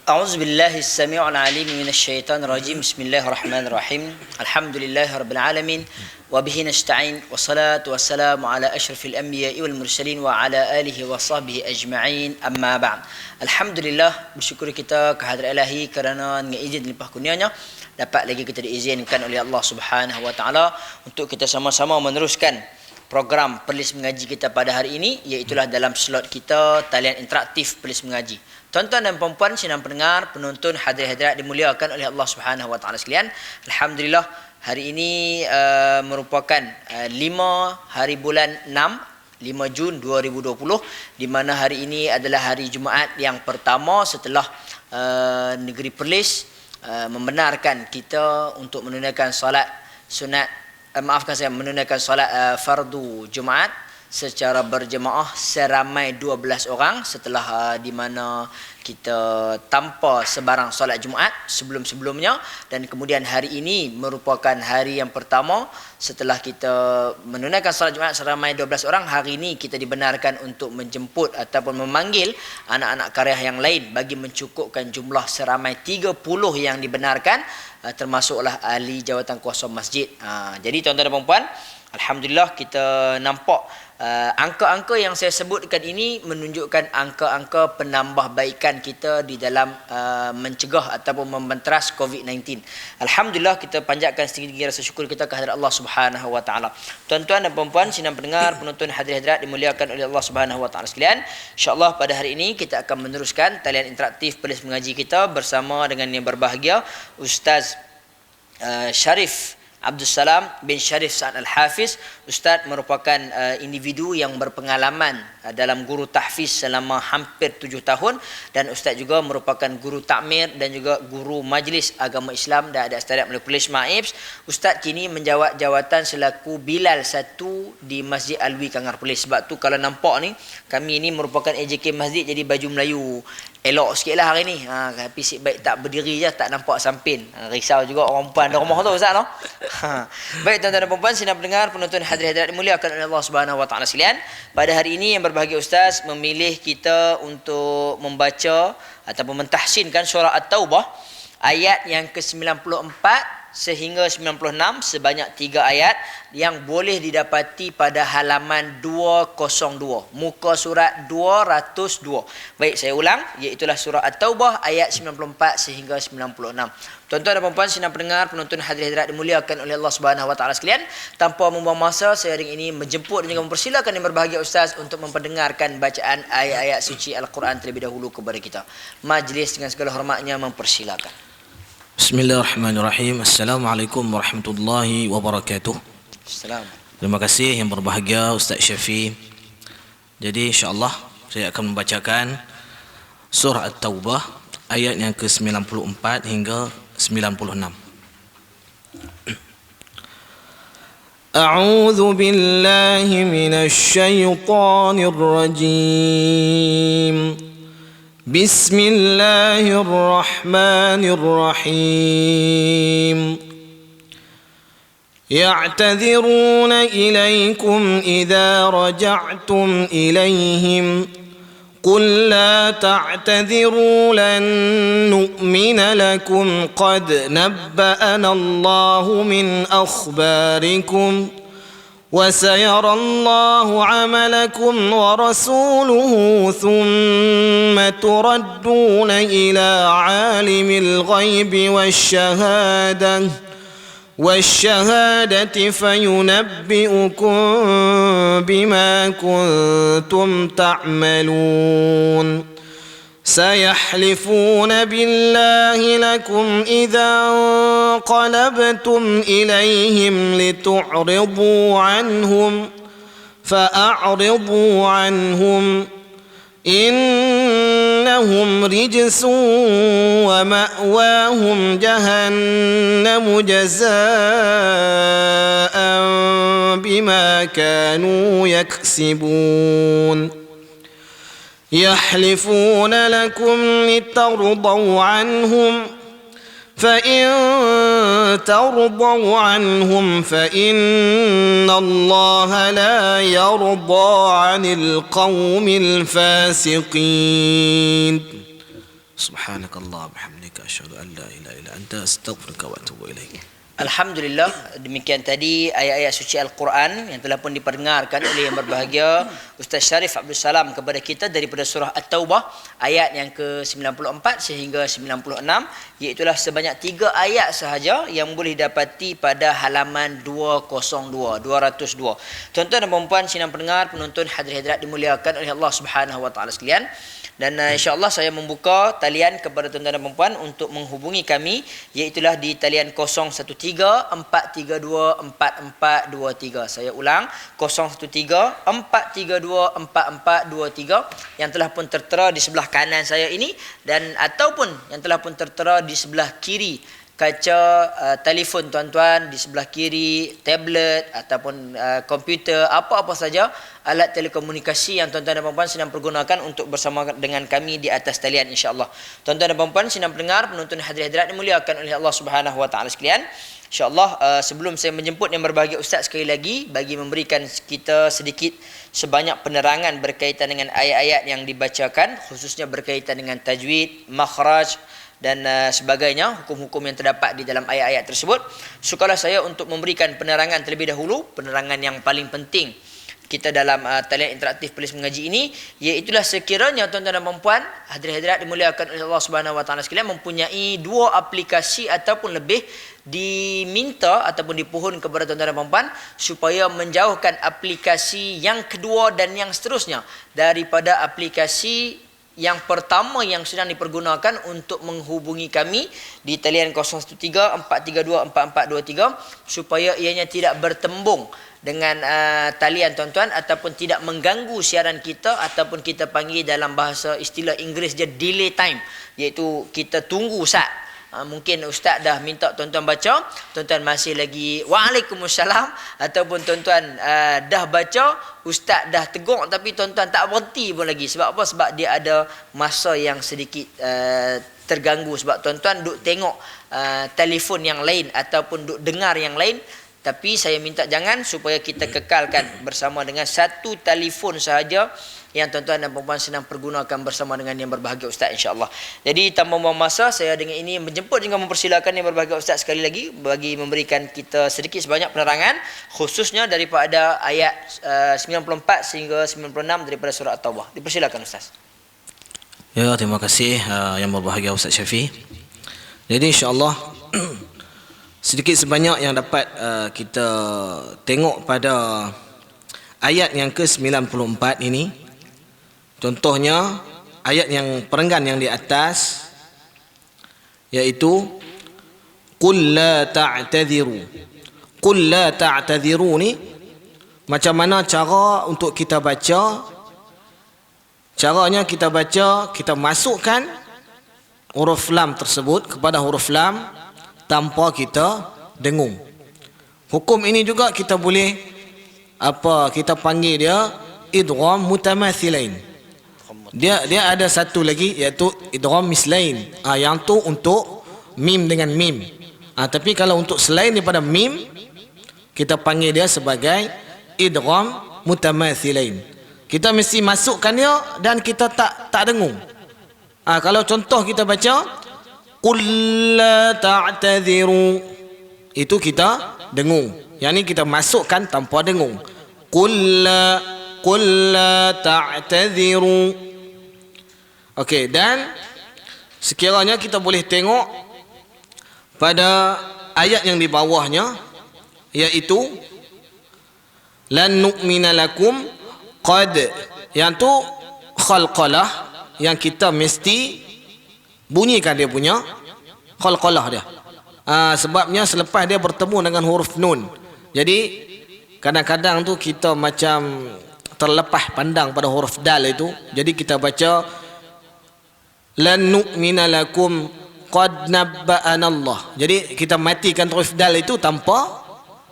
أعوذ بالله السميع العليم من الشيطان الرجيم. بسم الله الرحمن الرحيم. الحمد لله رب العالمين وبه نستعين والصلاة والسلام على أشرف الأنبياء والمرسلين وعلى آله وصحبه أجمعين. أما بعد. Alhamdulillah, bersyukur kita kehadrat Ilahi kerana dengan izin limpah kurnianya dapat lagi kita diizinkan oleh Allah Subhanahu wa taala untuk kita sama-sama meneruskan program Perlis Mengaji kita pada hari ini, iaitulah dalam slot kita talian interaktif Perlis Mengaji. Tuan-tuan dan puan-puan, sidang pendengar, penonton, hadirin-hadirat dimuliakan oleh Allah Subhanahu wa taala sekalian. Alhamdulillah, hari ini merupakan 5 hari bulan 6, 5 Jun 2020, di mana hari ini adalah hari Jumaat yang pertama setelah negeri Perlis membenarkan kita untuk menunaikan solat sunat, menunaikan solat fardu Jumaat secara berjemaah seramai 12 orang setelah di mana kita tanpa sebarang solat Jumaat sebelum-sebelumnya, dan kemudian hari ini merupakan hari yang pertama setelah kita menunaikan solat Jumaat seramai 12 orang. Hari ini kita dibenarkan untuk menjemput ataupun memanggil anak-anak karya yang lain bagi mencukupkan jumlah seramai 30 yang dibenarkan, termasuklah ahli jawatan kuasa masjid. Jadi tuan-tuan dan puan-puan, alhamdulillah kita nampak angka-angka yang saya sebutkan ini menunjukkan angka-angka penambahbaikan kita di dalam mencegah ataupun membenteras COVID-19. Alhamdulillah, kita panjatkan setinggi-tinggi rasa syukur kita kehadrat Allah Subhanahu wa taala. Tuan-tuan dan puan-puan, sidang pendengar, penonton, hadirin-hadirat dimuliakan oleh Allah Subhanahu wa taala sekalian. Insya-Allah pada hari ini kita akan meneruskan talian interaktif Perlis Mengaji kita bersama dengan yang berbahagia Ustaz Syarif Abdul Salam bin Sharif Sa'ad Al-Hafiz. Ustaz merupakan individu yang berpengalaman dalam guru tahfiz selama hampir 7 tahun, dan Ustaz juga merupakan guru takmir dan juga guru majlis agama Islam dan ada Astadat Melayu Perlis Maibs. Ustaz kini menjawat jawatan selaku Bilal 1 di Masjid Alwi Kangar Perlis. Sebab tu kalau nampak ni, kami ini merupakan AJK Masjid, jadi baju Melayu elok sikit lah hari ni. Tapi si baik tak berdiri je, tak nampak sampin. Risau juga orang perempuan di rumah tu Ustaz no? Baik tuan-tuan dan puan-puan, sidang pendengar, penonton, hadirin-hadirat dimuliakan oleh Allah Subhanahu wa taala sekalian. Pada hari ini yang berbahagia Ustaz memilih kita untuk membaca ataupun mentahsinkan surah At-Taubah ayat yang ke-94 sehingga 96, sebanyak 3 ayat yang boleh didapati pada halaman 202, muka surat 202. Baik, saya ulang, iaitulah surah At-Taubah ayat 94 sehingga 96. Tuan-tuan dan puan-puan, sidang pendengar, penonton, hadirin-hadirat dimuliakan oleh Allah Subhanahu wa taala sekalian, tanpa membuang masa, saya hari ini menjemput dan juga mempersilakan yang berbahagia Ustaz untuk memperdengarkan bacaan ayat-ayat suci Al-Quran terlebih dahulu kepada kita. Majlis dengan segala hormatnya mempersilakan. Bismillahirrahmanirrahim. Assalamualaikum warahmatullahi wabarakatuh. Assalamualaikum. Terima kasih yang berbahagia Ustaz Syafi. Jadi insya-Allah saya akan membacakan surah At-Taubah ayat yang ke-94 hingga 96. A'udzu billahi minasy syaithanir rajim. Bismillahirrahmanirrahim. يعتذرون إليكم إذا رجعتم إليهم قل لا تعتذروا لن نؤمن لكم قد نبأنا الله من أخباركم وسيرى الله عملكم ورسوله ثم تردون إلى عالم الغيب والشهادة فينبئكم بما كنتم تعملون سيحلفون بالله لكم إذا انقلبتم إليهم لتعرضوا عنهم فأعرضوا عنهم إنهم رجس ومأواهم جهنم جزاء بما كانوا يكسبون يحلفون لكم لترضوا عنهم فإن ترضوا عنهم فإن الله لا يرضى عن القوم الفاسقين Subhanakallah bihamdika asyhadu an la ilaha illa anta astaghfiruka wa atubu ilaik. Alhamdulillah, demikian tadi ayat-ayat suci Al-Quran yang telah pun diperdengarkan oleh yang berbahagia Ustaz Syarif Abdul Salam kepada kita daripada surah At-Taubah ayat yang ke-94 sehingga 96, iaitulah sebanyak 3 ayat sahaja yang boleh dapati pada halaman 202. Tuan-tuan dan puan-puan, sidang pendengar, penonton, hadirin-hadirat dimuliakan oleh Allah Subhanahu wa taala sekalian. Dan insya-Allah saya membuka talian kepada tuan-tuan dan puan-puan untuk menghubungi kami, iaitulah di talian 0134324423. Saya ulang, 0134324423 yang telah pun tertera di sebelah kanan saya ini, dan ataupun yang telah pun tertera di sebelah kiri kaca telefon tuan-tuan, di sebelah kiri tablet ataupun komputer, apa-apa saja alat telekomunikasi yang tuan-tuan dan puan-puan sedang pergunakan untuk bersama dengan kami di atas talian, insya-Allah. Tuan-tuan dan puan-puan, sedang pendengar, penonton, hadirin-hadirat dimuliakan oleh Allah Subhanahu wa taala sekalian. InsyaAllah sebelum saya menjemput yang berbahagia Ustaz sekali lagi bagi memberikan kita sedikit sebanyak penerangan berkaitan dengan ayat-ayat yang dibacakan, khususnya berkaitan dengan tajwid, makhraj dan sebagainya, hukum-hukum yang terdapat di dalam ayat-ayat tersebut. Sukalah saya untuk memberikan penerangan terlebih dahulu, penerangan yang paling penting kita dalam talian interaktif Polis Mengaji ini, iaitulah sekiranya tuan-tuan dan puan-puan, hadirin-hadirat dimuliakan oleh Allah Subhanahu wa taala sekalian, mempunyai 2 aplikasi ataupun lebih, diminta ataupun dipohon kepada tuan-tuan dan puan-puan supaya menjauhkan aplikasi yang kedua dan yang seterusnya daripada aplikasi yang pertama yang sedang dipergunakan untuk menghubungi kami di talian 0134324423, supaya ianya tidak bertembung dengan talian tuan-tuan ataupun tidak mengganggu siaran kita, ataupun kita panggil dalam bahasa istilah Inggeris dia delay time, iaitu kita tunggu saat. Mungkin Ustaz dah minta tuan-tuan baca, tuan-tuan masih lagi Waalaikumsalam, ataupun tuan-tuan dah baca, Ustaz dah tegur tapi tuan-tuan tak berhenti pun lagi. Sebab apa? Sebab dia ada masa yang sedikit terganggu, sebab tuan-tuan duk tengok telefon yang lain ataupun duk dengar yang lain. Tapi saya minta jangan, supaya kita kekalkan bersama dengan satu telefon sahaja yang tuan-tuan dan puan-puan sedang pergunakan bersama dengan yang berbahagia Ustaz, insya-Allah. Jadi tanpa membuang masa, saya dengan ini menjemput juga mempersilakan yang berbahagia Ustaz sekali lagi bagi memberikan kita sedikit sebanyak penerangan, khususnya daripada ayat 94 sehingga 96 daripada surah At-Taubah. Dipersilakan Ustaz. Ya, terima kasih yang berbahagia Ustaz Syafi. Jadi insya-Allah sedikit sebanyak yang dapat kita tengok pada ayat yang ke-94 ini. Contohnya ayat yang perenggan yang di atas, iaitu qul la ta'tadhiru. Qul la ta'tadhiru ni macam mana cara untuk kita baca? Caranya kita baca, kita masukkan huruf lam tersebut kepada huruf lam tanpa kita dengung. Hukum ini juga kita boleh kita panggil dia idgham mutamathilain. Dia ada satu lagi, iaitu idgham mislain. Yang tu untuk mim dengan mim. Tapi kalau untuk selain daripada mim, kita panggil dia sebagai idgham mutamathilain. Kita mesti masukkan dia dan kita tak dengung. Kalau contoh kita baca qul la ta'tadhiru, itu kita dengung. Yang ni kita masukkan tanpa dengung. Qul la ta'tadhiru. Okey, dan sekiranya kita boleh tengok pada ayat yang di bawahnya, iaitu lan nu'mina lakum qad, yang tu khalqalah, yang kita mesti bunyikan dia punya khalqalah dia. Sebabnya selepas dia bertemu dengan huruf nun. Jadi kadang-kadang tu kita macam terlepas pandang pada huruf dal itu. Jadi kita baca lan nu'mina lakum qad nabba'ana Allah. Jadi kita matikan huruf dal itu tanpa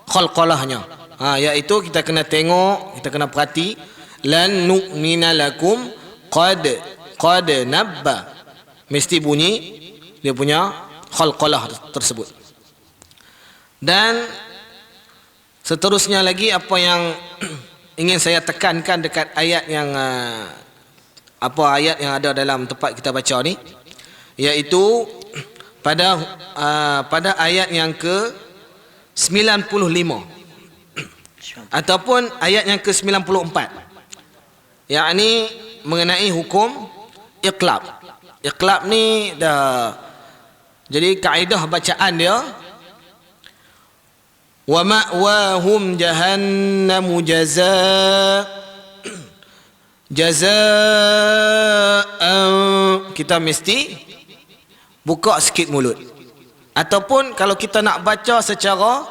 khalqalahnya. Iaitu kita kena tengok, kita kena perhati, lan nu'mina lakum qad nabba, mesti bunyi dia punya khalqalah tersebut. Dan seterusnya lagi, apa yang ingin saya tekankan dekat ayat yang ayat yang ada dalam tempat kita baca ni, iaitu pada ayat yang ke 95 ataupun ayat yang ke 94, yakni mengenai hukum iqlab. Iqlab ni dah jadi kaedah bacaan dia, wa ma'wahum jahannamu jazaa'an, kita mesti buka sikit mulut. Ataupun kalau kita nak baca secara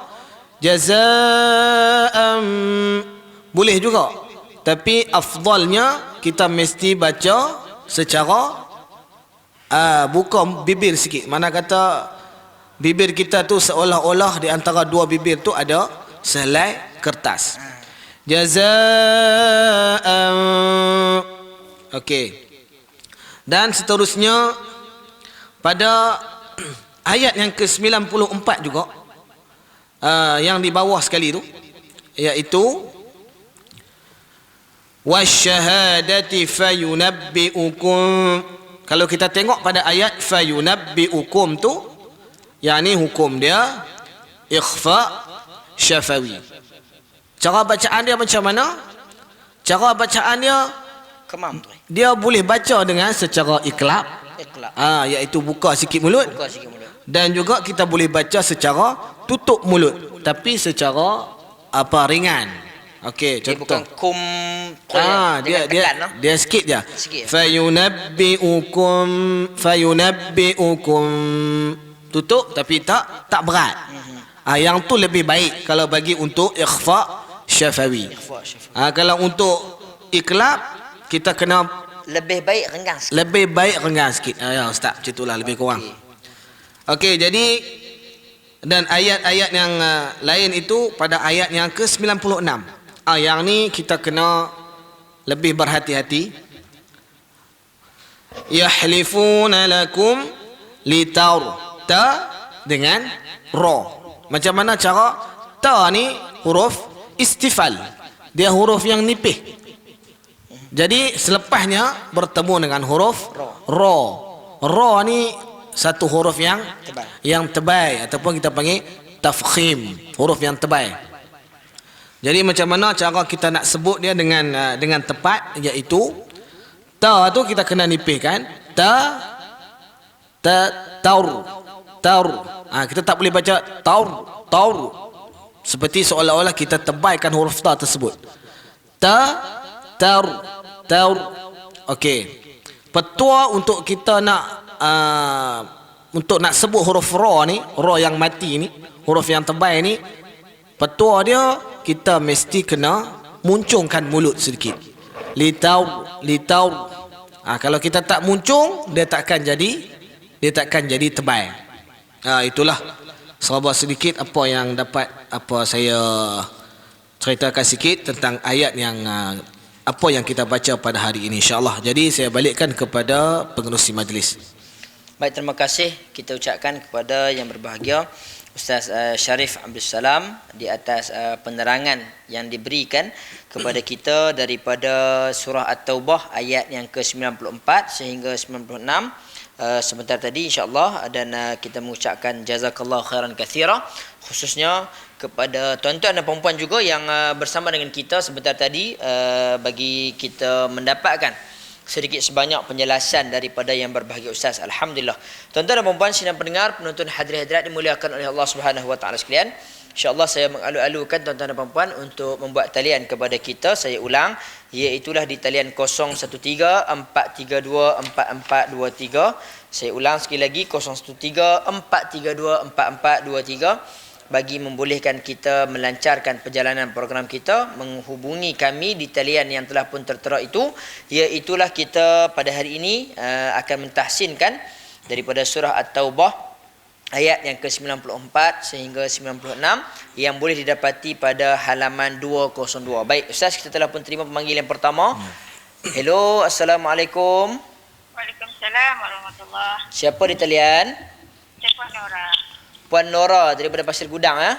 jazaa'an boleh juga, tapi afdalnya kita mesti baca secara buka bibir sikit. Mana kata bibir kita tu seolah-olah di antara dua bibir tu ada sehelai kertas. Jazaa'an. Okey. Dan seterusnya pada ayat yang ke-94 juga, yang di bawah sekali tu, iaitu wasyahadati fayunabbi'ukum. Kalau kita tengok pada ayat fayunabbi'ukum tu, yakni hukum dia ikhfa syafawi. Cara bacaan dia macam mana? Cara bacaan dia Kemam tu. dia boleh baca dengan secara iqlab, iaitu buka sikit mulut. Buka sikit mulut. Dan juga kita boleh baca secara tutup mulut, tapi secara ringan. Okey, Dia contoh. bukan kum Dia tekan, no? dia sikit je. Sikit. Fayunabbi'ukum tutup tapi tak berat. Yang tu lebih baik kalau bagi untuk ikhfa syafawi. Ikhfa syafawi. Kalau untuk iqlab kita kena Lebih baik renggang sikit. lebih baik renggang sikit. Ya ustaz, macam itulah lebih kurang. Okey, jadi dan ayat-ayat yang lain itu pada ayat yang ke-96. Yang ni kita kena lebih berhati-hati. Yahlifuna lakum litaur. Ta dengan ra. Macam mana cara? Ta ni huruf istifal. Dia huruf yang nipih. Jadi selepasnya bertemu dengan huruf ra. Ra ni satu huruf yang tebal ataupun kita panggil tafkhim, huruf yang tebal. Jadi macam mana cara kita nak sebut dia dengan tepat, iaitu ta tu kita kena nipihkan. Taur. Kita tak boleh baca taur seperti seolah-olah kita tebalkan huruf ta tersebut. Taur. Okey. Petua untuk kita nak sebut huruf ra ni, ra yang mati ni, huruf yang tebal ni, petua dia kita mesti kena muncungkan mulut sedikit. Litaur. Kalau kita tak muncung, dia takkan jadi tebal. Itulah serba sedikit apa yang dapat saya ceritakan sikit tentang ayat yang apa yang kita baca pada hari ini, insya-Allah. Jadi saya balikkan kepada pengerusi majlis. Baik, terima kasih kita ucapkan kepada yang berbahagia Ustaz Syarif Abdul Salam di atas penerangan yang diberikan kepada kita daripada surah At-Taubah ayat yang ke-94 sehingga 96 sebentar tadi, insya-Allah. Dan kita mengucapkan jazakallahu khairan katsira, khususnya kepada tuan-tuan dan puan-puan juga yang bersama dengan kita sebentar tadi, bagi kita mendapatkan sedikit sebanyak penjelasan daripada yang berbahagia Ustaz. Alhamdulillah. Tuan-tuan dan puan-puan, sidang pendengar, penonton hadirin-hadirat dimuliakan oleh Allah Subhanahu wa taala sekalian. Insya-Allah saya mengalu-alukan tuan-tuan dan puan-puan untuk membuat talian kepada kita. Saya ulang, iaitu di talian 0134324423. Saya ulang sekali lagi, 0134324423, bagi membolehkan kita melancarkan perjalanan program kita. Menghubungi kami di talian yang telah pun tertera itu, iaitulah kita pada hari ini akan mentahsinkan daripada surah At-Taubah ayat yang ke-94 sehingga 96 yang boleh didapati pada halaman 202. Baik Ustaz, kita telah pun terima pemanggilan pertama. Hello, Assalamualaikum. Waalaikumsalam warahmatullahi. Siapa di talian? Puan Nora. Puan Nora daripada Pasir Gudang, ya?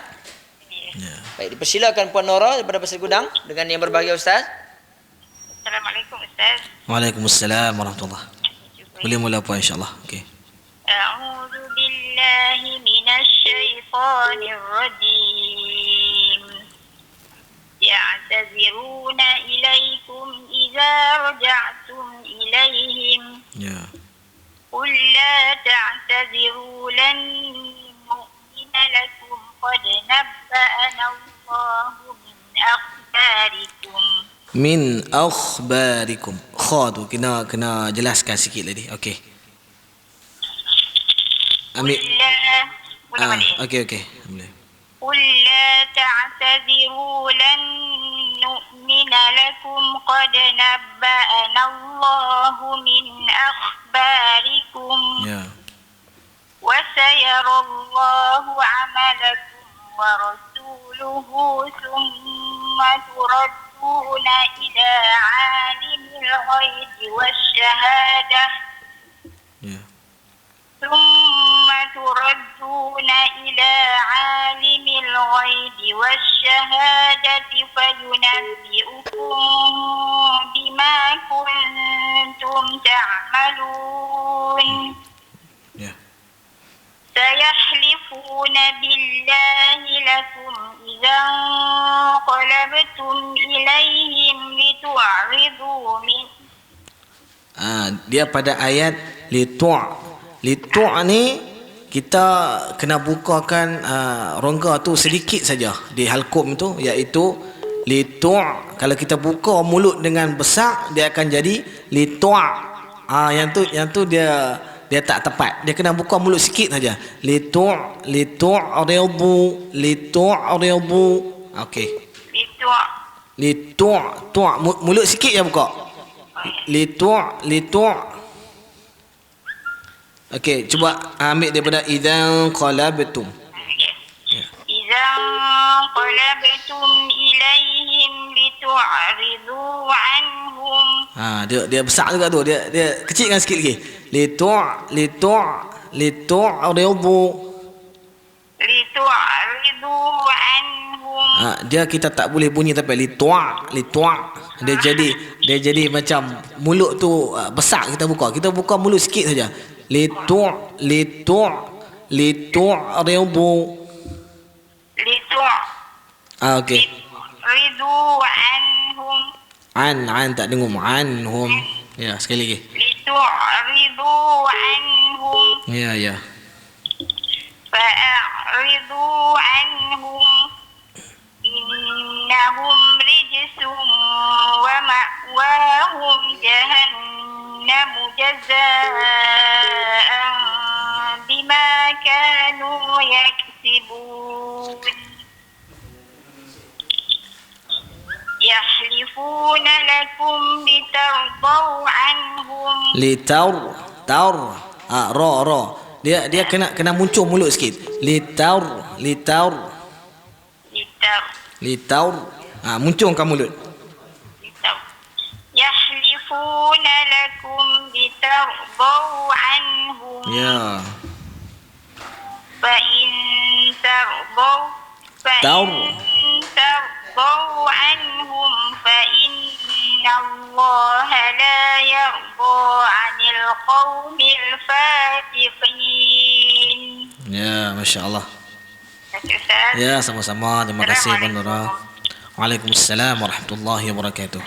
Yeah. Baik, dipersilakan Puan Nora daripada Pasir Gudang dengan yang berbahagia Ustaz. Assalamualaikum Ustaz. Waalaikumsalam warahmatullahi. Boleh mula puan, insya-Allah. Okey. أعوذ بالله من الشيطان الرجيم يعتذرون إليكم إذا رجعتم إليهم Ya. قل لا تعتذروا لن نؤمن لكم قد نبأنا الله من أخباركم. Min akhbarikum. Kha tu kena jelaskan sikit lagi. Okey. Ambil. Okey. Boleh. قل لا تعتذروا لن نؤمن لكم قد نبأنا الله من أخباركم Ya. وسيرى الله عملكم ورسوله ثم تردون إلى عالم الغيب والشهادة Ya. ثم تردون إلى عالم الغيب والشهادة فينبئكم بما كنتم تعملون. Ya. سيحلفون بالله لكم إذا انقلبتم إليهم لتعرضوا منه. Dia pada ayat li-tu'. Li-tu' ni kita kena bukakan rongga tu sedikit saja di halqum tu, iaitu li-tu'. Kalau kita buka mulut dengan besar, dia akan jadi li-tu'. Yang tu dia tak tepat. Dia kena buka mulut sikit saja. Li-tu' aridu. Okey. Li-tu' mulut sikit je buka. Li-tu'. Okey, cuba ambil daripada idzan qalabtum. إذا انقلبتم إليهم لتعرضوا عنهم. Dia besar juga tu. Dia kecilkan sikit lagi. Li-tu' لتعرضوا عنهم. Dia kita tak boleh bunyi tapi li-tu'. Dia jadi macam mulut tu besar kita buka. Kita buka mulut sikit saja. Li-tu' aridu. Okey. لتعرضوا عنهم. An tak dengung. Anhum. Ya, sekali lagi. لتعرضوا عنهم. Ya. فأعرضوا عنهم إنهم رجس ومأواهم جهنم جزاء بما كانوا يكسبون. يحلفون لكم لترضوا عنهم. Ra. Dia kena muncul mulut sikit. Litaur. Muncungkan mulut. يحلفون لكم لترضوا عنهم. Ya. فإن ترضوا عنهم فإن الله لا يرضى عن القوم الفاسقين. Ya, masya-Allah. Ustaz. Ya, sama-sama. Terima kasih Puan Nura. Waalaikumsalam warahmatullahi wabarakatuh.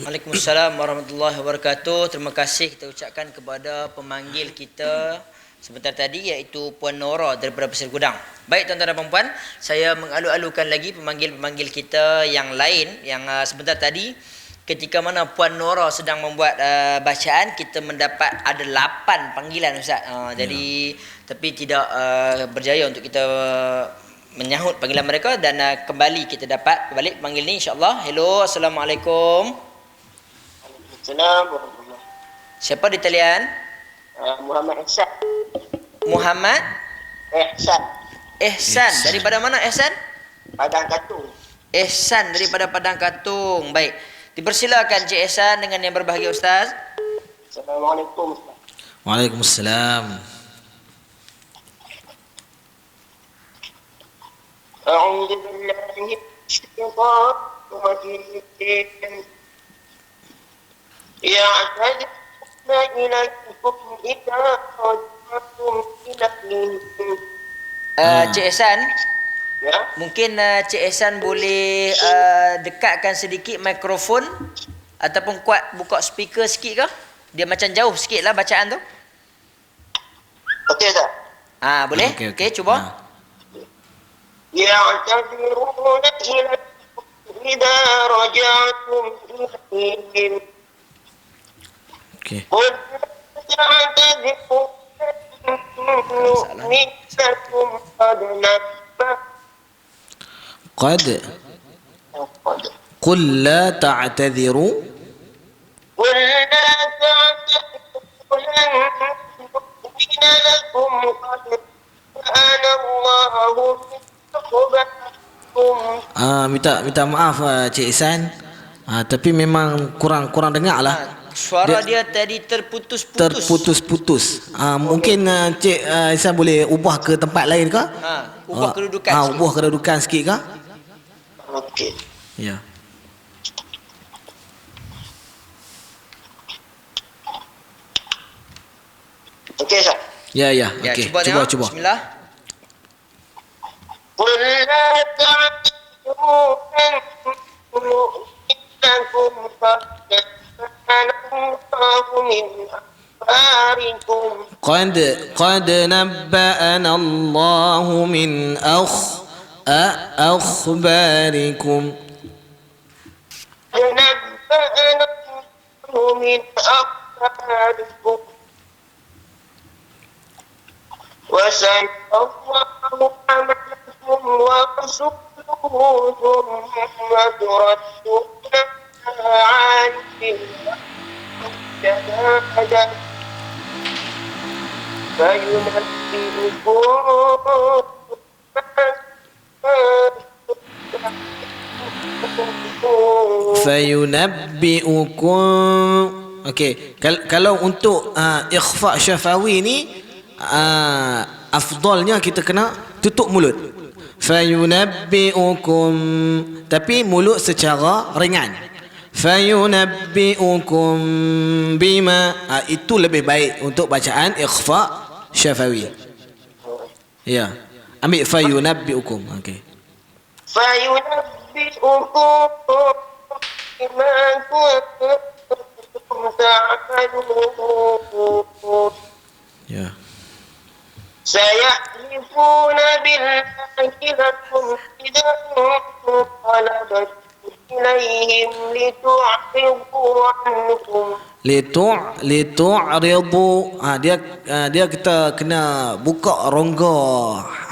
Waalaikumsalam warahmatullahi wabarakatuh. Terima kasih kita ucapkan kepada pemanggil kita sebentar tadi, iaitu Puan Nora daripada Pasir Gudang. Baik tuan-tuan dan puan-puan, saya mengalu-alukan lagi pemanggil-pemanggil kita yang lain yang sebentar tadi ketika mana Puan Nora sedang membuat bacaan, kita mendapat ada 8 panggilan Ustaz. Jadi tapi tidak berjaya untuk kita menyahut panggilan mereka, dan kembali kita dapat kembali panggil ni insya-Allah. Hello, assalamualaikum. Assalamualaikum. Siapa di talian? Muhammad Ihsan. Muhammad Ihsan. Daripada mana Ihsan? Padang Katung. Ihsan daripada Padang Katung. Baik. Dipersilakan Cik Ihsan dengan yang berbahagia Ustaz. Assalamualaikum. Waalaikumsalam. A'udzu billahi minasyaitonir rajim. يعتذرون إليكم إذا رجعتم إليهم. Cik Ehsan, Ya. mungkin Cik Ehsan boleh dekatkan sedikit mikrofon ataupun kuat buka speaker sikit ke? Dia macam jauh sikit lah bacaan tu. Okey tak? Boleh? Okey, cuba. يعتذرون إليكم إذا رجعتم إليهم. Okey. قل تعتذروا نؤمن لكم قد نبأ. قل لا تعتذروا قل لا تعتذروا لن نؤمن لكم قد نبأنا الله من أخباركم. minta maaf Cik Ihsan. Tapi memang kurang dengar lah. Suara dia tadi terputus-putus. Mungkin Cik Ihsan boleh ubah ke tempat lain ke? Ubah kedudukan sikit. Ubah kedudukan sikit ke? Okey. Ya. Okey, Ustaz. Ya. Ya, Okey. cuba tengok. Cuba. Bismillah. قل لا تعتذروا لن نؤمن لكم قد نبأنا الله من أخباركم. قد نبأنا الله من أخباركم. نبأنا الله من أخباركم وسيرى الله عملكم ورسوله ثم تردون عالم الشهادة Fayunabbi'ukum. Okey, kalau untuk ikhfa syafawi ni afdalnya kita kena tutup mulut. Fayunabbi'ukum, tapi mulut secara ringan. Fayunabbi'ukum bima, itu lebih baik untuk bacaan ikhfa syafawi. Ya, ambil fayunabbi'ukum. Okey. فينبئكم بما كنتم تعملون. Ya. سيحلفون بالله لكم إذا انقلبتم إليهم لتعرضوا عنهم. Litu'ridu, dia kita kena buka rongga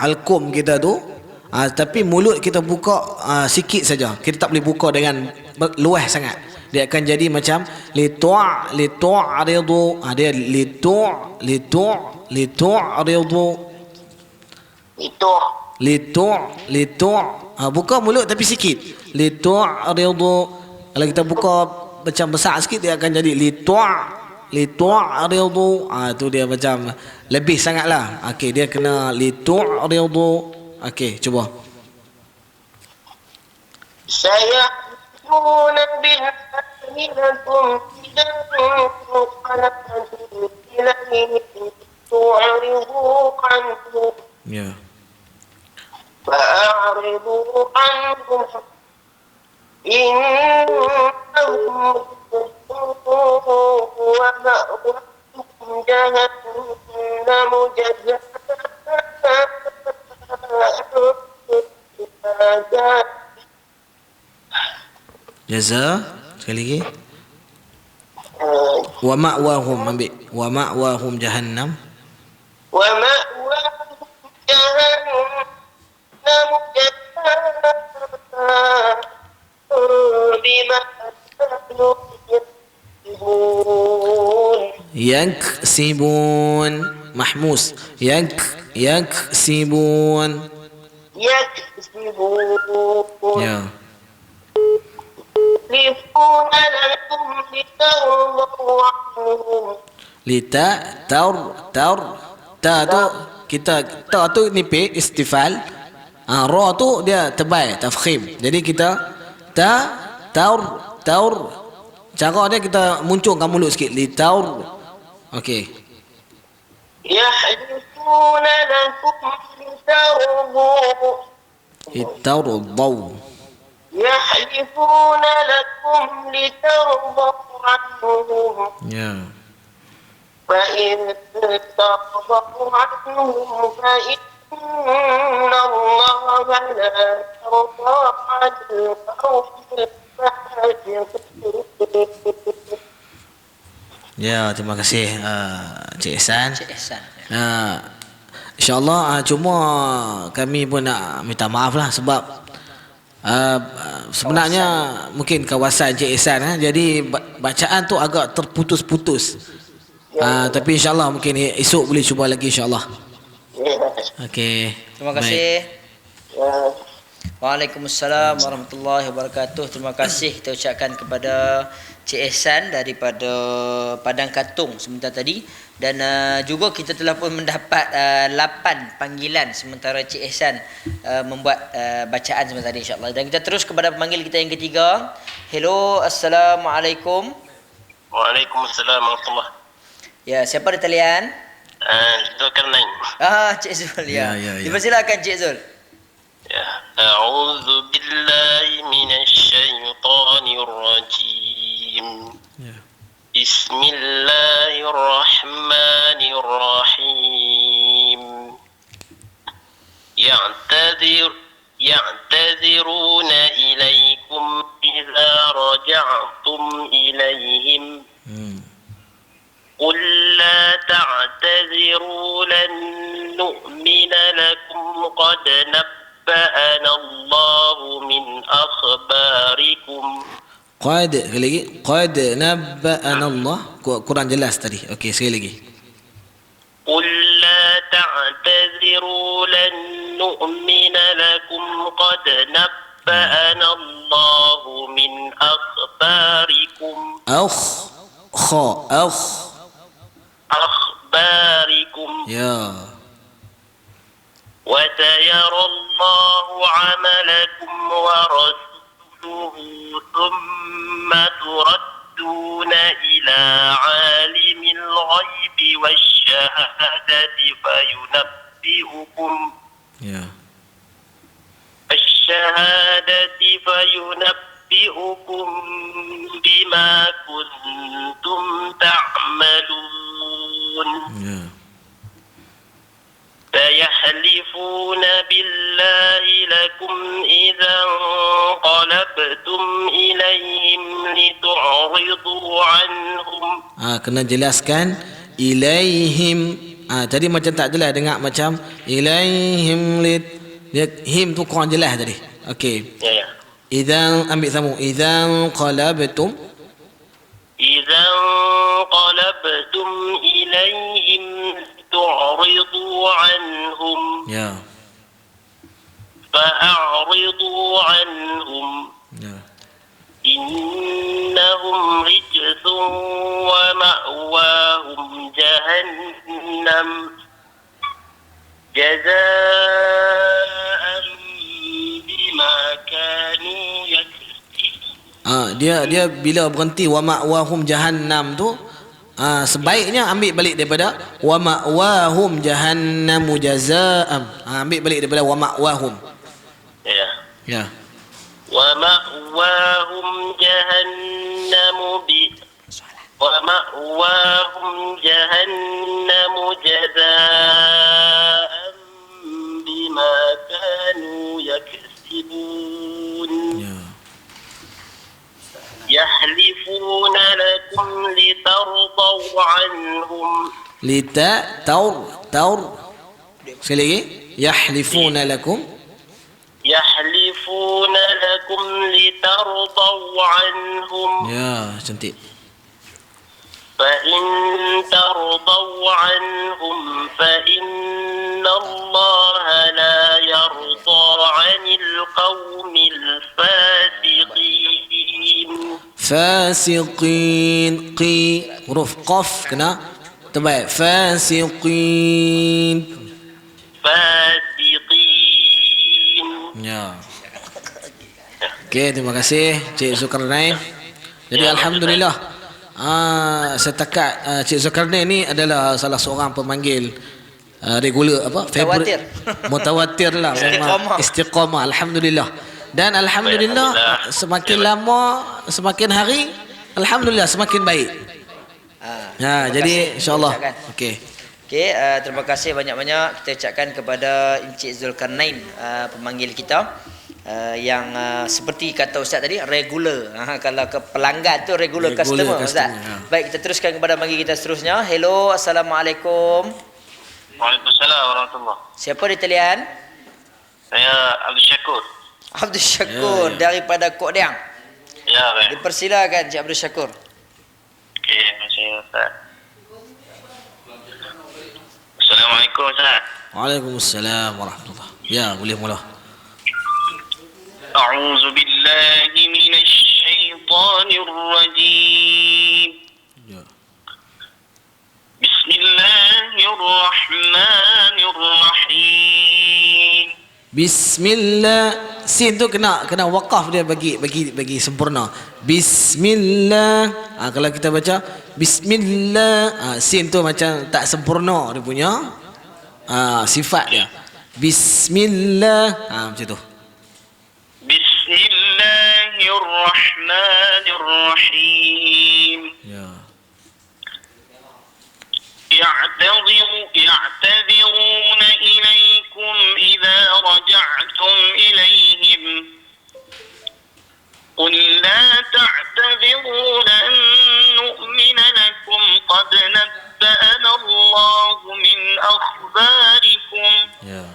halkum kita tu. Tapi mulut kita buka sikit saja. Kita tak boleh buka dengan luas sangat. Dia akan jadi macam litu'ridu. Dia litu'ridu. Buka mulut tapi sikit. Litu'ridu. Kalau kita buka macam besar sikit, dia akan jadi litu'ridu. Tu dia macam lebih sangatlah. Okey, dia kena litu'ridu. Okey, cuba. سيحلفون بالله لكم إذا انقلبتم إليهم تعرضوا عنهم. Ya. فأعرضوا عنهم إنهم ومأواهم جهنم جزاء. Jaza. Sekali lagi. Wa ma'wahum, ambil. Wa ma'wahum jahannam. ومأواهم جهنم جزاء بما كانوا يكسبون. Yaksibun. Mahmus. Yaksibun. يكسبون. Ya. يحلفون لكم لترضوا عنهم. Ta tu kita, ta tu nipis istifal. Ra tu dia tebal tafkhim. Jadi kita taur cara dia kita munculkan mulut sikit. Okey. يحلفون لكم لترضوا Tardaw. يحلفون لكم لترضوا عنهم Ya. فإن ترضوا عنهم فإن الله لا يرضى عن القوم الفاسقين. Ya, terima kasih Cik Ihsan. Cik Ihsan. InsyaAllah cuma kami pun nak minta maaf lah sebab sebenarnya mungkin kawasan Cik Ihsan jadi bacaan tu agak terputus-putus. Tapi insyaAllah mungkin esok boleh cuba lagi insyaAllah. Okey. Terima kasih. Waalaikumsalam warahmatullahi wabarakatuh. Terima kasih kita ucapkan kepada Cik Ihsan daripada Padang Katung sebentar tadi, dan juga kita telah pun mendapat 8 panggilan sementara Cik Ihsan membuat bacaan sebentar tadi insya-Allah. Dan kita terus kepada pemanggil kita yang ketiga. Hello, assalamualaikum. Waalaikumsalam warahmatullahi. Ya, siapa di talian? Zulkarnain. Cik Zul Ya, ya. ya, ya. Dipersilakan Cik Zul. Ya. A'udzu billahi minasyaitonir rajim. Ya. Bismillahirrahmanirrahim. يعتذرون إليكم إذا رجعتم إليهم قل لا تعتذروا لن نؤمن لكم قد نبأنا الله من أخباركم. Qad, sekali lagi. Qad nabba'ana Allah. Kurang jelas tadi. Okey, sekali lagi. قل لا تعتذروا لن نؤمن لكم قد نبأنا الله من أخباركم. أخباركم. Ya. وسيرى الله عملكم ورسوله ثم تردون إلى عالم الغيب والشهادة فينبئكم Ya. فينبئكم بما كنتم تعملون. Ya. سيحلفون بالله لكم إذا انقلبتم إليهم لتعرضوا عنهم. Kena jelaskan ilaihim. Tadi macam tak jelas, dengar macam ilaihim dia him tu kurang jelas tadi. Okey. Ya, ya. Idzan ambil sambung. Idzan qalabtum. إذا انقلبتم إليهم تعرضوا عنهم Ya. فأعرضوا عنهم Ya. إنهم رجس ومأواهم جهنم جزاء بما كانوا يكسبون. Dia bila berhenti wa ma'wahum jahannam tu sebaiknya ambil balik daripada wa ma'wahum jahannamu jazaa'an. Ambil balik daripada wa ma'wahum. Ya. Ya. ومأواهم جهنم جزاء بما كانوا يكسبون. Ya. يحلفون لكم لترضوا عنهم. Taur sekali lagi. Yahlifuna lakum. يحلفون لكم لترضوا عنهم. Ya, cantik. فإن ترضوا عنهم فإن الله لا يرضى عن القوم الفاسقين. Fasiqin. Huruf qaf kena terbaik. Fasiqin. فاسقين. Ya. Okey, terima kasih Cik Zulkarnain. Jadi alhamdulillah setakat Cik Zulkarnain ni adalah salah seorang pemanggil regular Mutawatir. Mutawatir lah. Istiqamah. Istiqamah, alhamdulillah. Dan alhamdulillah semakin lama, semakin hari, alhamdulillah semakin baik. Terima Jadi kasih. insya-Allah. Ucapkan. Okey. Okey, terima kasih banyak-banyak kita ucapkan kepada Encik Zulkarnain, pemanggil kita yang seperti kata Ustaz tadi regular. Kalau ke pelanggan tu regular customer, Ustaz. Baik, kita teruskan kepada panggil kita seterusnya. Hello, assalamualaikum. Waalaikumsalam warahmatullahi. Siapa di talian? Saya Abdul Syakur. Abdul Syakur daripada Kok Diang. Ya, baik. Dipersilakan Cik Abdul Syakur. Okey, terima kasih Ustaz. Assalamualaikum Ustaz. Waalaikumsalam warahmatullahi. Ya, boleh mula. أعوذ بالله من الشيطان الرجيم Ya. بسم الله الرحمن الرحيم Bismillah. Sin tu kena wakaf dia bagi sempurna. Bismillah. Kalau kita baca Bismillah, sin tu macam tak sempurna dia punya sifat dia. Bismillah. Macam tu. بسم الله الرحمن الرحيم Ya. يعتذرون إليكم إذا رجعتم إليهم قل لا تعتذروا لن نؤمن لكم قد نبأنا الله من أخباركم Ya.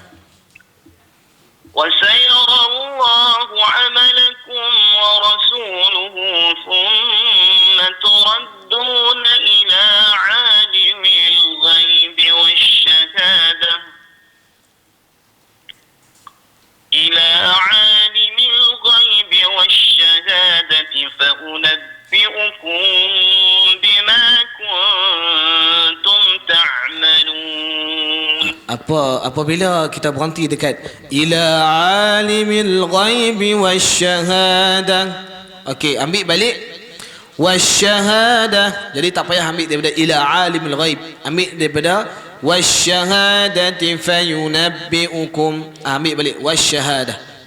وسيرى الله عملكم ورسوله ثم تردون إلى عالم الغيب والشهادة فأنبئكم بما كنتم تعملون. Apabila kita berhenti dekat ila alimil ghaibi wasyahadah. Okey, ambil balik wasyahadah. Jadi tak payah ambil daripada ila alimil ghaib. Ambil daripada wasyahadati fayunabbi'ukum. Ambil balik wasyahadah.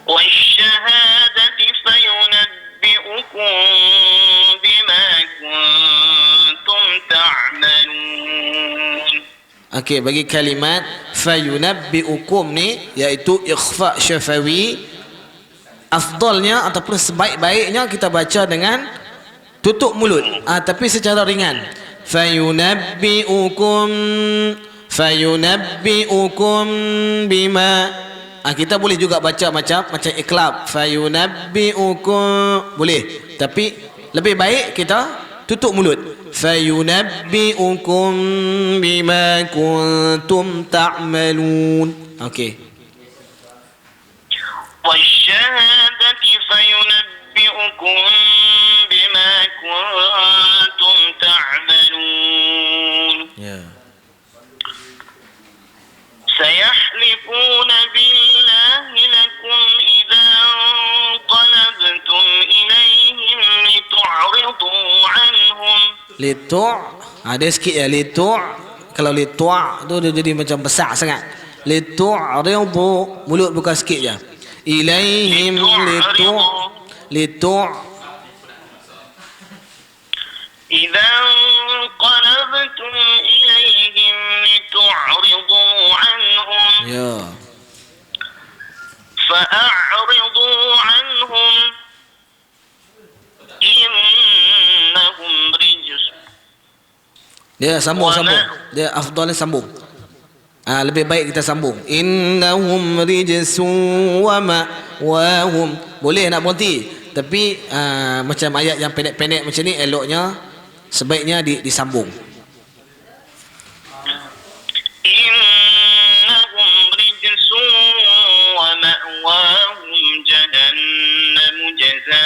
والشهادة فينبئكم بما كنتم تعملون. Okey, bagi kalimat fayunabbi'ukum ni iaitu ikhfa syafawi, afdalnya ataupun sebaik-baiknya kita baca dengan tutup mulut, tapi secara ringan. Fayunabbi'ukum bima. Kita boleh juga baca macam iklab, fayunabbi'ukum boleh, tapi lebih baik kita tutup mulut. Fayunabbi'ukum bima kuntum ta'malun. Okey. والشهادة فينبئكم بما كنتم تعملون. سيحلفون بالله لكم إذا انقلبتم إليهم لتعرضوا عنهم. Ada sikit ya litu'. Kalau litu' tu dia jadi macam besar sangat. Litu'ridu, mulut buka sikit je. Ilaihim litu' إذا انقلبتم إليهم لتعرضوا عنهم. Ya. فأعرضوا عنهم إنهم رجس. Dia sambung. Dia afdalnya sambung. Lebih baik kita sambung. Innahum rijsun wa ma'wahum. Boleh nak berhenti, tapi macam ayat yang pendek-pendek macam ni eloknya sebaiknya disambung. إنهم رجس ومأواهم جهنم جزاء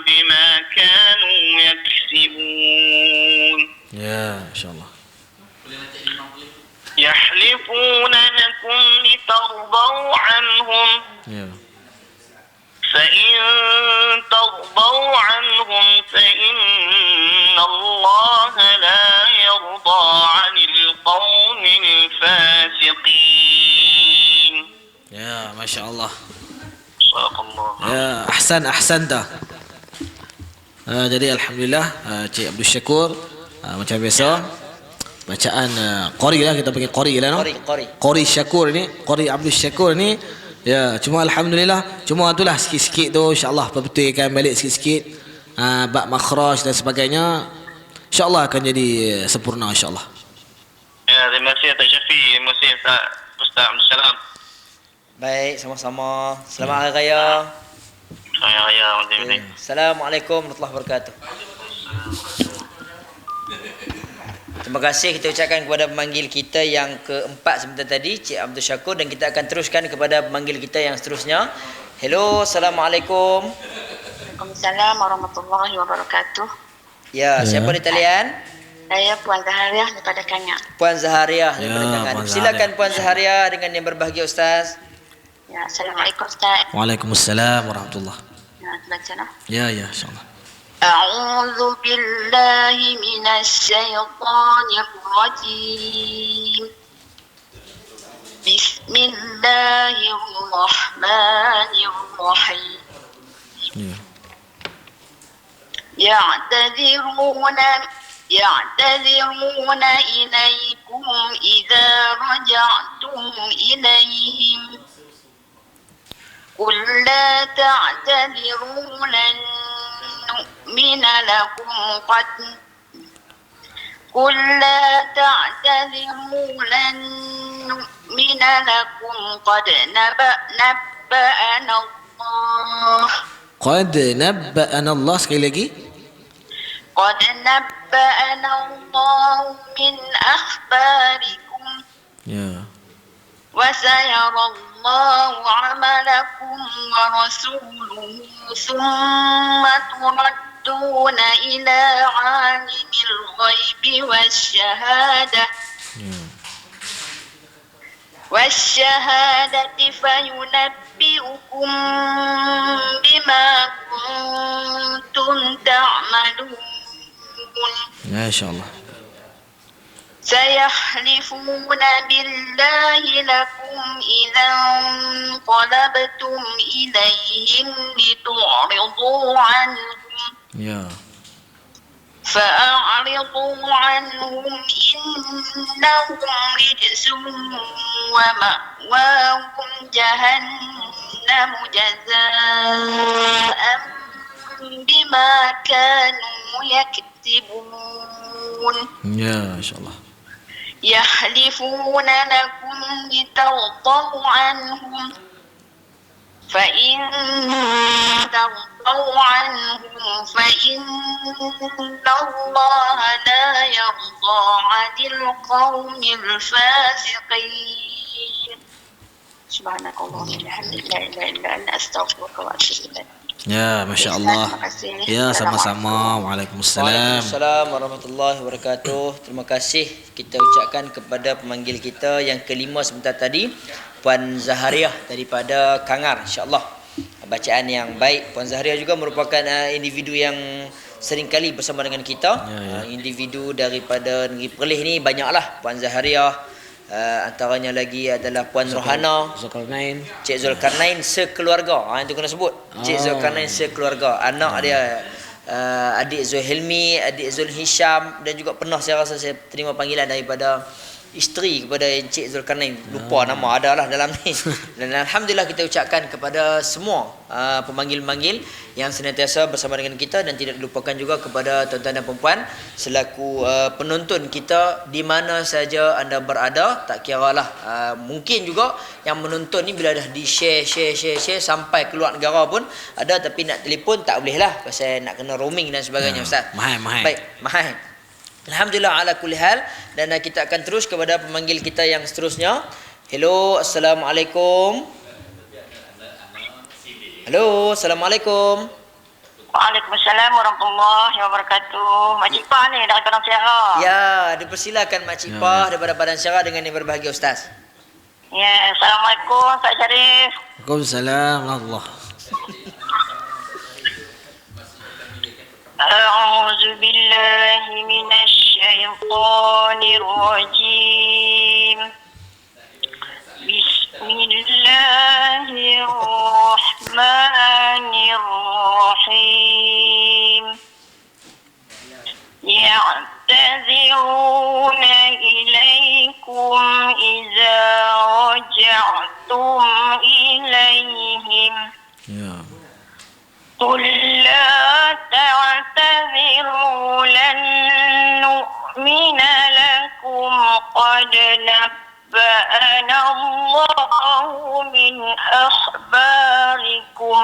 بما كانوا يكسبون. Ya, insyaallah. يحلفون لكم لترضوا عنهم Ya. فإن لا يرضى عن القوم الفاسقين. Ya, Masya Allah. صدق الله. Ya, ahsan dah. Jadi Alhamdulillah Cik Abdul Syakur macam biasa bacaan qari lah, kita panggil qari lah, no? Qari Syakur ni, Qari Abdul Syakur ni, ya, cuma Alhamdulillah, cuma itulah sikit-sikit tu insya-Allah perbetulkan balik sikit-sikit bab makhraj dan sebagainya, insya-Allah akan jadi sempurna insya-Allah. Ya, terima kasih Ustaz Syafiq, terima kasih Ustaz Abdul Salam. Baik, sama-sama. Selamat Hari Raya. Saya Raya Okay. Assalamualaikum warahmatullahi wabarakatuh. Terima kasih kita ucapkan kepada pemanggil kita yang keempat sebentar tadi, Cik Abdul Syakur, dan kita akan teruskan kepada pemanggil kita yang seterusnya. Hello, Assalamualaikum. Waalaikumsalam warahmatullahi wabarakatuh. Ya, siapa di talian? Saya Puan Zahariah daripada Kanyak. Puan Zahariah daripada Ya, Kangan. Puan Silakan Zahariah. Puan Zahariah dengan yang berbahagia Ustaz. Ya, Assalamualaikum Ustaz. Waalaikumsalam warahmatullahi. Ya, baca lah. Ya, insya-Allah. أعوذ بالله من الشيطان الرجيم بسم الله الرحمن الرحيم Ya. يعتذرون إليكم إذا رجعتم إليهم قل لا تعتذروا لن نؤمن لكم قد نبأنا الله Qad nabba'ana Allah, sekali lagi. قد نبأنا الله من أخباركم Ya. وسيرى الله عملكم ورسوله ثم تردون إلى عالم الغيب والشهادة فينبئكم بما كنتم تعملون Ya, insya-Allah. سيحلفون بالله لكم إذا انقلبتم إليهم لتعرضوا عنهم Ya. فأعرضوا عنهم إنهم رجس ومأواهم جهنم جزاء بما كانوا يكسبون Ya, insya-Allah. يحلفون لكم لترضوا عنهم فإن ترضوا عنهم فإن الله لا يرضى عن القوم الفاسقين سبحانك اللهم وبحمدك لا إله إلا أنت أستغفرك وأتوب إليك. Ya, Masya Allah. Terima kasih. Ya, sama-sama. Waalaikumsalam. Waalaikumsalam warahmatullahi wabarakatuh. Terima kasih kita ucapkan kepada pemanggil kita yang kelima sebentar tadi, Puan Zahariah daripada Kangar, insya-Allah. Bacaan yang baik. Puan Zahariah juga merupakan individu yang sering kali bersama dengan kita. Individu daripada negeri Perlis ni banyaklah. Puan Zahariah, antaranya lagi adalah Puan Rohana, Zulkarnain. Cik Zulkarnain sekeluarga. Itu kena sebut. Cik Zulkarnain sekeluarga. Anak dia adik Zul Hilmi, adik Zul Hisham, dan juga pernah saya rasa saya terima panggilan daripada isteri kepada Encik Zulkarnain, lupa nama adalah dalam ni. Dan alhamdulillah kita ucapkan kepada semua pemanggil-pemanggil yang senantiasa bersama dengan kita, dan tidak dilupakan juga kepada tuan-tuan dan puan-puan selaku penonton kita di mana saja anda berada, tak kiralah mungkin juga yang menonton ni bila dah di share sampai keluar negara pun ada, tapi nak telefon tak boleh lah pasal nak kena roaming dan sebagainya. Ustaz, mahal. Baik, mahal. Alhamdulillah ala kulli hal, dan kita akan terus kepada pemanggil kita yang seterusnya. Hello, Assalamualaikum. Halo, Assalamualaikum. Waalaikumsalam warahmatullahi wabarakatuh. Makcik Pah ni dari Padang Syarah. Ya, dipersilakan Makcik Pah daripada Padang Syarah dengan yang berbahagia Ustaz. Ya, Assalamualaikum Ustaz Syarif. Waalaikumsalam Allah. أعوذ بالله من الشيطان الشيطان الرجيم بسم الله الرحمن الرحيم يعتذرون إليكم إذا رجعتم إليهم قل لا تعتذروا لن نؤمن لكم قد نبأنا الله من أخباركم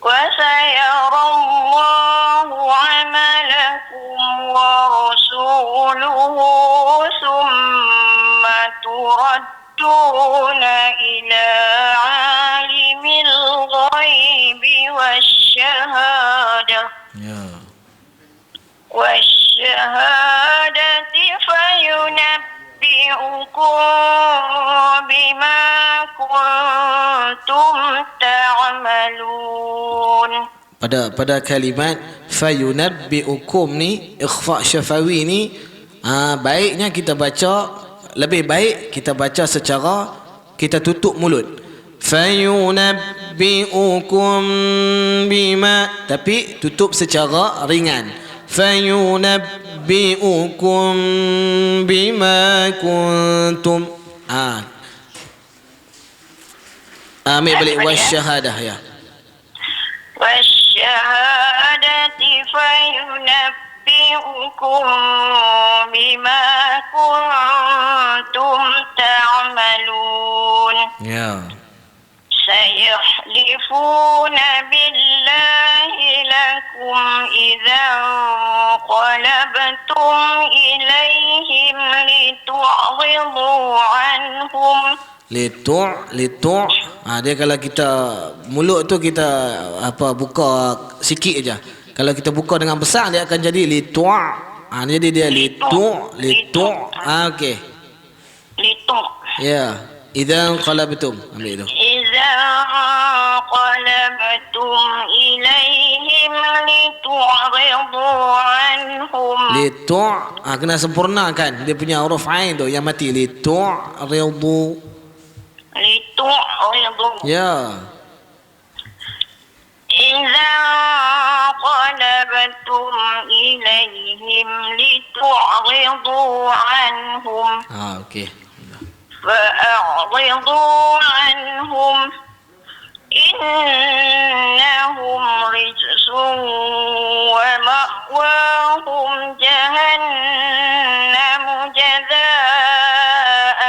وسيرى الله عملكم ورسوله ثم تردون إلى عالم الغيب والشهادة فينبئكم بما كنتم تعملون. Pada kalimat fayunabbi'ukum ni, ikhfa syafawi ni, baiknya kita baca, lebih baik kita baca secara kita tutup mulut. Fayunabbi'ukum bima, tapi tutup secara ringan. Fayunabbi'ukum bima kuntum. Ambil balik wasyahadah ya. والشهادة فينبئكم بما كنتم تعملون. سيحلفون بالله لكم إذا انقلبتم إليهم لتعرضوا عنهم. Dia kalau kita mulut tu kita buka sikit aja. Kalau kita buka dengan besar dia akan jadi jadi dia okey. Ya, idzan qalabtum, ambil itu. Idzan qalabtum ilaihim litu'ridu anhum. Kena sempurnakan dia punya huruf ain tu yang mati. Litu'ridu. Ya. إذا انقلبتم إليهم لتعرضوا عنهم. Okey. فأعرضوا عنهم إنهم رجس ومأواهم جهنم جزاء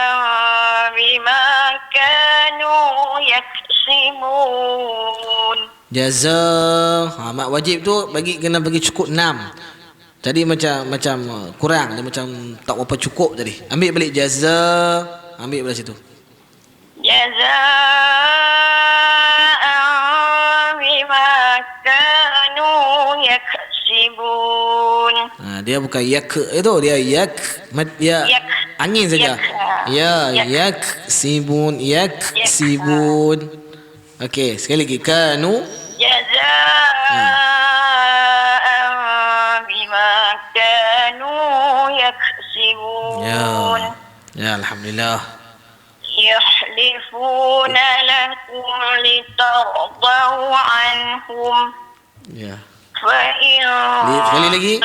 بما كانوا يكسبون. Jaza, mak wajib tu kena bagi cukup 6. Tadi macam kurang, dia macam tak berapa cukup tadi. Ambil balik jaza, ambil balik situ. Jazaan bima kanu yaksibun. Dia bukan yak itu, dia yak angin saja. Yaksibun. Okey, sekali lagi kanu jazaan bima kanu yaksibun. Ya, alhamdulillah. يحلفون لكم لترضوا عنهم. Ya. فإن Sekali lagi.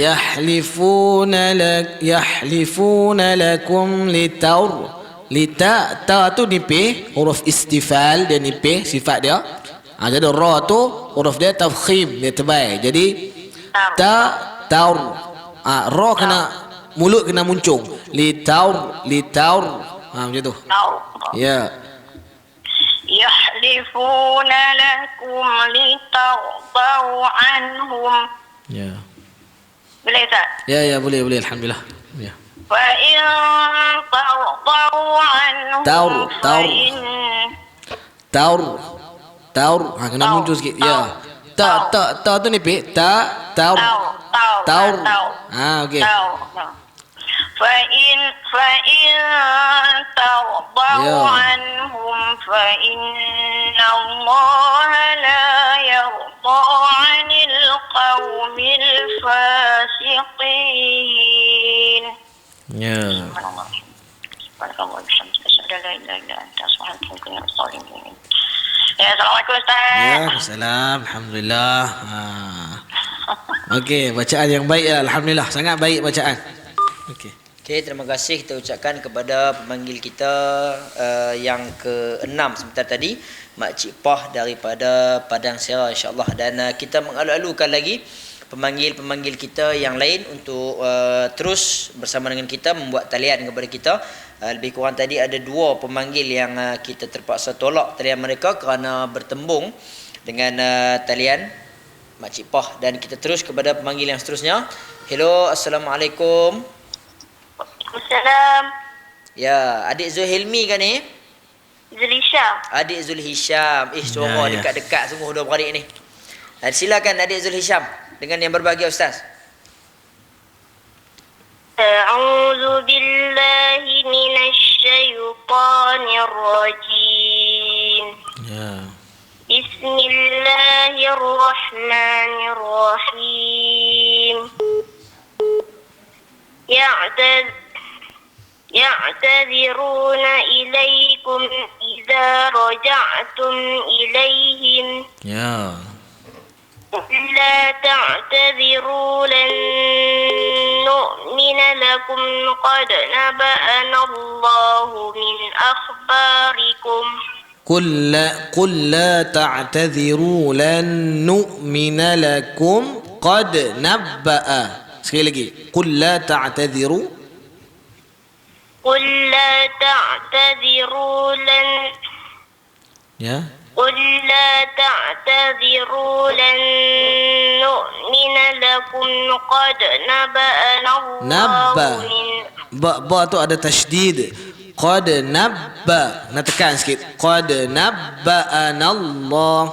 Yahlifuna lakum ta tu nipih, huruf istifal dia nipih sifat dia. Jadi ra tu huruf dia tafkhim, dia tebal. Jadi taur. Ra kena mulut kena muncung. Litaur. Macam tu. Ya. يحلفون لكم لترضوا عنهم. Ya. Boleh tak? Ya, boleh alhamdulillah. Ya. فإن ترضوا عنهم Taur. Kena muncul sikit. Ya. Ta tu nipih. Taur. Okey. فإن ترضوا عنهم فإن الله لا يرضى عن القوم الفاسقين. الظالمين. Ya, Assalamualaikum Ustaz. Waalaikumsalam. Alhamdulillah. Okey, bacaan yang baik ya. Alhamdulillah, sangat baik bacaan. Okey. Okey, terima kasih kita ucapkan kepada pemanggil kita yang ke-6 sebentar tadi, Makcik Pah daripada Padang Serah insya-Allah, dan kita mengalu-alukan lagi pemanggil-pemanggil kita yang lain untuk terus bersama dengan kita membuat talian kepada kita. Lebih kurang tadi ada 2 pemanggil yang kita terpaksa tolak talian mereka kerana bertembung dengan talian Makcik Pah, dan kita terus kepada pemanggil yang seterusnya. Hello, Assalamualaikum. Waalaikumsalam. Ya, adik Zulhilmi kan ni? Zulisha. Adik Zulhisham. Suara Ya. dekat-dekat sungguh dua beradik ni. Silakan adik Zulhisham dengan yang berbahagia Ustaz. أعوذ بالله من الشيطان الرجيم. بسم الله الرحمن الرحيم. يعتذرون إليكم إذا رجعتم إليهم. لا تعتذروا لن نؤمن لكم قد نبأنا الله من أخباركم. قل لا تعتذروا لن نؤمن لكم قد نبأ. Sekali lagi. قل لا تعتذروا. قل لا تعتذروا لن قل لا تعتذروا لن نؤمن لكم قد نبأنا الله من ba tu ada tasydid. Qad nabba. Nak tekan sikit. Qad nabba'ana Allah.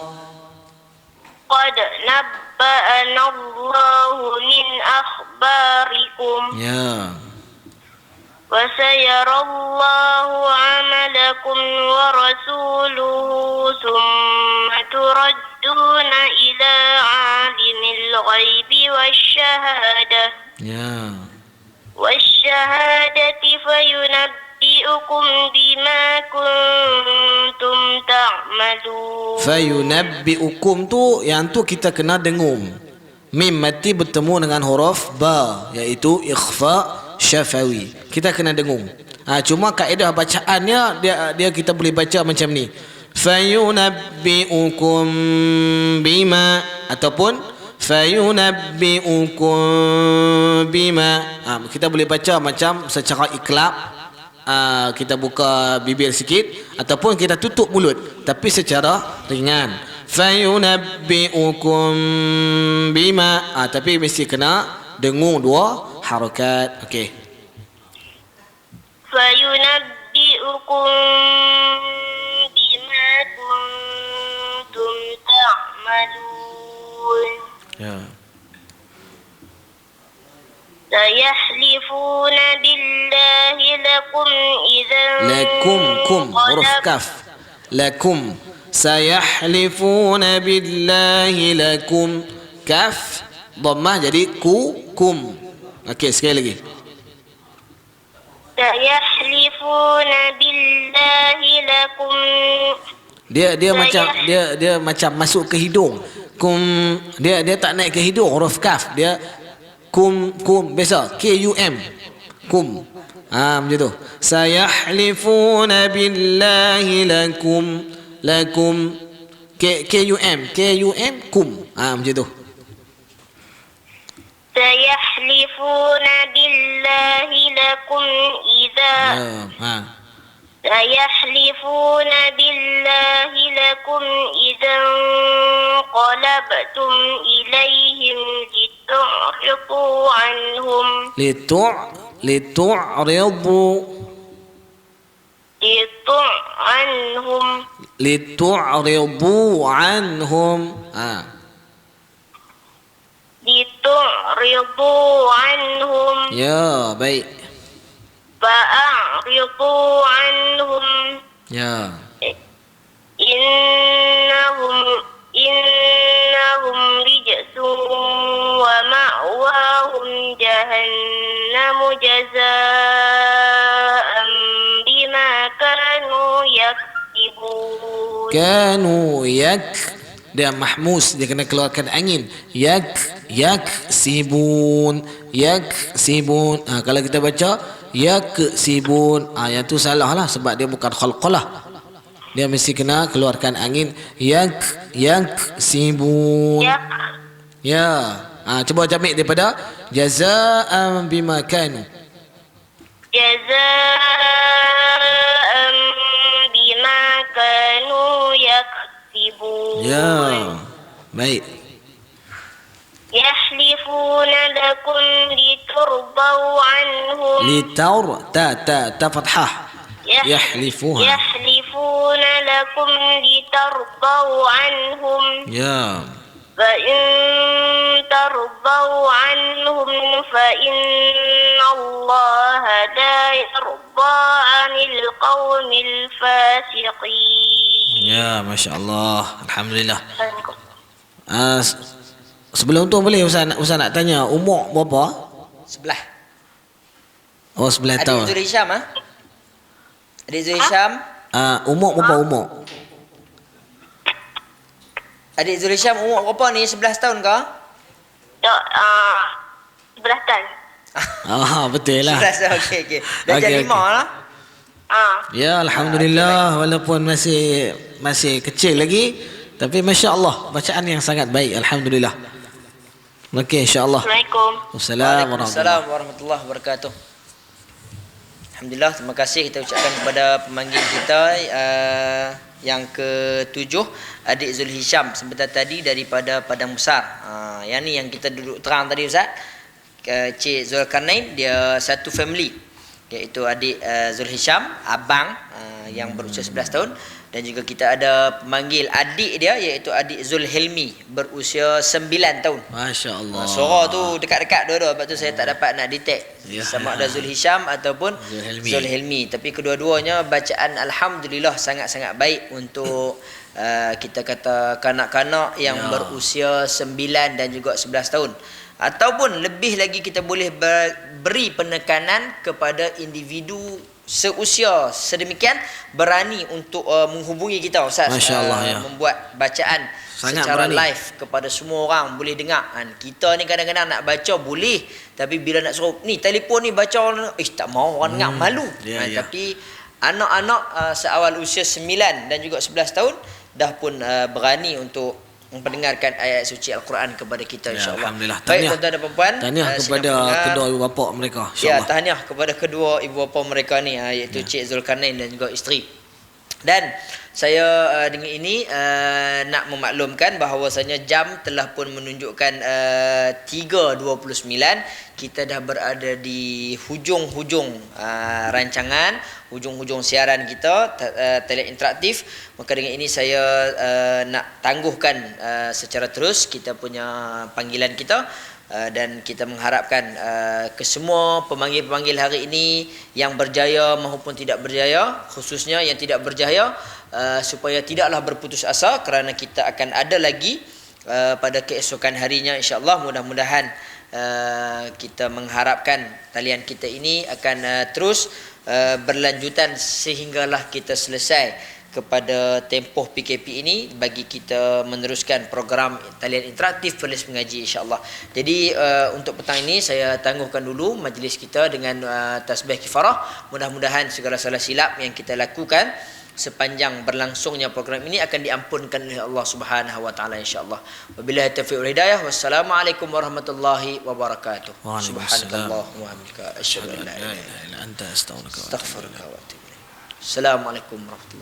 قد نبأنا الله من أخباركم. وسيرى الله عملكم ورسوله ثم تردون إلى عالم الغيب والشهادة فينبئكم بما كنتم تعملون. Fayunabbi'ukum tu, yang tu kita kena dengung. Mim mati bertemu dengan huruf ba, iaitu ikhfa syafawi. Kita kena dengung. Cuma kaedah bacaannya dia kita boleh baca macam ni. Fayunabbi'ukum bima, ataupun fayunabbi'ukum bima. Kita boleh baca macam secara iklab. Kita buka bibir sikit ataupun kita tutup mulut, tapi secara ringan. Fayunabbi'ukum bima, tapi mesti kena dengung 2 harakat. Okey. Fayunabbi'ukum bima kuntum ta'malun. سيحلفون بالله لكم إذا kum huruf kaf. Lakum. Sayahlifuna billahi lakum. Kaf dhammah jadi kum. Okey, sekali lagi. Sayahlifuna billahi lakum. Dia macam masuk ke hidung. Kum, dia tak naik ke hidung huruf kaf. Dia kum biasa kum. Kum. Macam tu. Sayahlifuna billahi lakum kum. Macam tu. سيحلفون بالله لكم إذا سيحلفون بالله لكم إذا انقلبتم إليهم لتعرضوا عنهم لتعرضوا عنهم Ya, baik. فأعرضوا عنهم إنهم رجس ومأواهم جهنم جزاء بما كانوا يكسبون. kanu dia mahmus, dia kena keluarkan angin. Yaksibun. Kalau kita baca yaksibun, yang tu salah lah sebab dia bukan khalqalah. Dia mesti kena keluarkan angin. Yaksibun. Ya. Cuba jamik daripada jazaa'an bima kanu. Jazaa'an bima kanu yaksibun. Ya. Baik. Yahlifuna lakum liturdaw anhum. Ta fathah. Yahlifuha. Yahlifuna lakum litardaw anhum. Ya. فإن ترضوا عنهم فإن الله لا يرضى عن القوم الفاسقين. Ya, Masya Allah. Alhamdulillah. Sebelum tu boleh Ustaz nak tanya umur berapa? Sebelah. Oh, 9 tahun. Adik Zul Hisham Adik Zul Hisham. Umur berapa umur? Adik Zul Hisham umur berapa ni? 11 tahun ke? 11 tahun. Betul lah. 11 tahun. Okey. Darjah Okey, 5 lah. Ya, Alhamdulillah. Walaupun masih kecil lagi, tapi Masya Allah, bacaan yang sangat baik. Alhamdulillah. Okey, insyaAllah. Assalamualaikum. Waalaikumsalam warahmatullahi wabarakatuh. Alhamdulillah, terima kasih kita ucapkan kepada pemanggil kita yang ke-7, adik Zul Hisham sebentar tadi daripada Padang Besar. Yang ni yang kita duduk terang tadi Ustaz. Cik Zulkarnain dia satu family, iaitu adik Zul Hisham, abang yang berusia 11 tahun, dan juga kita ada pemanggil adik dia iaitu adik Zul Hilmi berusia 9 tahun. Masya Allah. Suara tu dekat-dekat dua-dua, sebab tu saya tak dapat nak detect sama ada Zul Hisham ataupun Zul Hilmi. Tapi kedua-duanya bacaan Alhamdulillah sangat-sangat baik untuk kita kata kanak-kanak yang berusia 9 dan juga 11 tahun. Ataupun lebih lagi kita boleh beri penekanan kepada individu seusia sedemikian berani untuk menghubungi kita Ustaz. Masya Allah, ya. Membuat bacaan sangat secara berani. live kepada semua orang boleh dengar. Kita ni kadang-kadang nak baca boleh, tapi bila nak suruh ni telefon ni baca, tak mau orang dengar, malu. Tapi anak-anak seawal usia 9 dan juga 11 tahun dah pun berani untuk memperdengarkan ayat suci Al-Quran kepada kita, insya-Allah. Alhamdulillah. Baik tuan-tuan dan puan-puan, tahniah kepada kedua ibu bapa mereka, insya-Allah. tahniah kepada kedua ibu bapa mereka ni, iaitu Cik Zulkarnain dan juga isteri. Dan saya dengan ini nak memaklumkan bahawasanya jam telah pun menunjukkan 3.29. Kita dah berada di hujung-hujung rancangan, hujung-hujung siaran kita talian interaktif. Maka dengan ini saya nak tangguhkan secara terus kita punya panggilan kita. Dan kita mengharapkan kesemua pemanggil-pemanggil hari ini yang berjaya maupun tidak berjaya, khususnya yang tidak berjaya, supaya tidaklah berputus asa, kerana kita akan ada lagi pada keesokan harinya, insya-Allah. Mudah-mudahan kita mengharapkan talian kita ini akan terus berlanjutan sehinggalah kita selesai kepada tempoh PKP ini, bagi kita meneruskan program talian interaktif Polis Mengaji, insya-Allah. Jadi untuk petang ini saya tangguhkan dulu majlis kita dengan tasbih kifarah. Mudah-mudahan segala salah silap yang kita lakukan sepanjang berlangsungnya program ini akan diampunkan oleh Allah Subhanahu wa taala, insya-Allah. Wabillahi taufiq wal hidayah. Wassalamualaikum warahmatullahi wabarakatuh. Subhanakallahumma wa bihamdika asyhadu an la ilaha illa anta astaghfiruka wa atubu ilaik. Assalamualaikum warahmatullahi